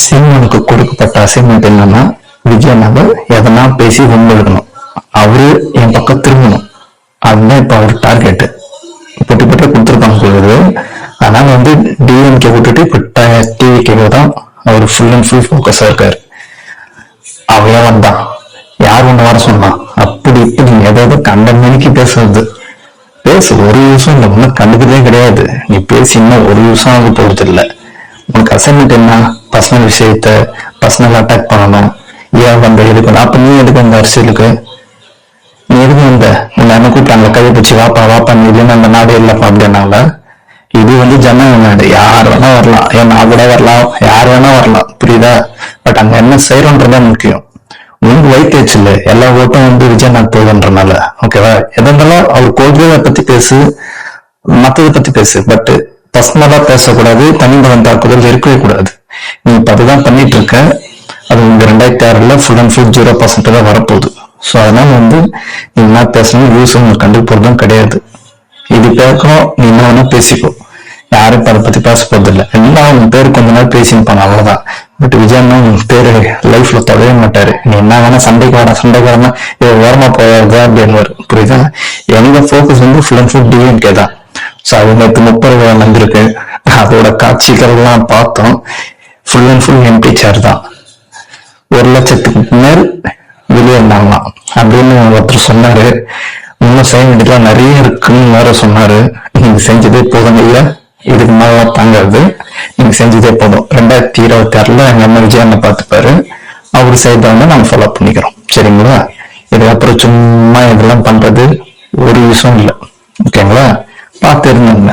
சீமானுக்கு கொடுக்கப்பட்ட அசைன்மெண்ட் என்னன்னா, விஜய் நகர் எதனா பேசி வம்பெடுக்கணும், அவரு என் பக்கம் திரும்பணும். அதுதான் இப்ப அவர் டார்கெட். போட்டி போட்டு கொடுத்துருக்காங்க போகுது. அதனால டிஎம்கே விட்டுட்டு இப்ப டிவிகே தான் அவர் ஃபுல் அண்ட் ஃபுல் ஃபோக்கஸா இருக்காரு. அவையா வந்தான், யார் ஒண்ணு வர சொன்னா, அப்படி இப்படி ஏதாவது கண்ட மணிக்கு பேசுறது. பேசு, ஒரு யூஸும் இல்லை, ஒன்னும் கண்டுக்கதே கிடையாது. நீ பேசி இன்னும் ஒரு யூஸும் ஆக போறது இல்லை. உனக்கு அசைன்மெண்ட் என்ன? பர்சனல் விஷயத்த பர்சனல் அட்டாக் பண்ணணும். ஏன் எதுக்கு? அப்ப நீ எதுக்கு அந்த அரசியலுக்கு? நீ எதுக்கு என்ன கூப்பிட்டாங்க கையை பிடிச்சி வாப்பா வாப்பா, நீ இல்லைன்னா அந்த நாடு இல்லப்பா அப்படின்னால. இது ஜனநாயக நாடு, யார் வேணா வரலாம், என் நான் கூட வரலாம், யார் வேணா வரலாம், புரியுதா? பட் அங்க என்ன செய்யறோன்றதான் முக்கியம். உனக்கு வைத்தேச்சு இல்ல, எல்லா ஓட்டும் விஜயநாத் போகுதுன்றனால. ஓகேவா? எதாலும் அவர் கொள்கையை பத்தி பேசு, மத்ததை பத்தி பேசு, பட் பர்சனலா பேசக்கூடாது. தனிமகன் தாக்குதல் இருக்கவே கூடாது. நீ இப்ப அதுதான் பண்ணிட்டு இருக்க. அது 2006 ஃபுல் அண்ட் ஃபுல் 0% தான் வரப்போகுது. ஸோ அதனால நீ என்ன பேசணும், யூஸ் கண்டு போறதும் கிடையாது. இது பேக்கணும், நீ என்ன வேணா பேசிக்கோ, யாரும் அதை பத்தி பேச போறது இல்லை. எல்லாம் உன் பேரு கொஞ்ச நாள் பேசியிருப்பாங்க, அவ்வளவுதான். பட் விஜயன்னா உன் பேரு லைஃப்ல தொடவே மாட்டாரு. நீ என்ன வேணா சண்டைக்கு வரனா ஓரமா போயாதா அப்படின்னு, புரியுதா? எங்க focus full and full DMK தான். ஸோ அது நேற்று 30 வந்திருக்கு, அதோட காட்சிகள்லாம் பார்த்தோம். ஃபுல் அண்ட் ஃபுல் எம்டி சேர் தான். 1,00,000க்கு மேல் வெளியே இருந்தாங்களாம் அப்படின்னு ஒருத்தர் சொன்னாரு. இன்னும் செய்ய வேண்டியதுலாம் நிறைய இருக்குன்னு வேற சொன்னாரு. நீங்க செஞ்சதே போதும் இல்ல, இதுக்கு மேல தாங்காது, நீங்க செஞ்சதே போதும். 2026 எங்க அம்மா விஜய் என்ன பார்த்துப்பாரு, அவரு செய்தவங்க நாங்க ஃபாலோ பண்ணிக்கிறோம். சரிங்களா? இதுக்கப்புறம் சும்மா இதெல்லாம் பண்றது ஒரு விஷயம் இல்லை. ஓகேங்களா? பார்த்து இருந்தாங்க.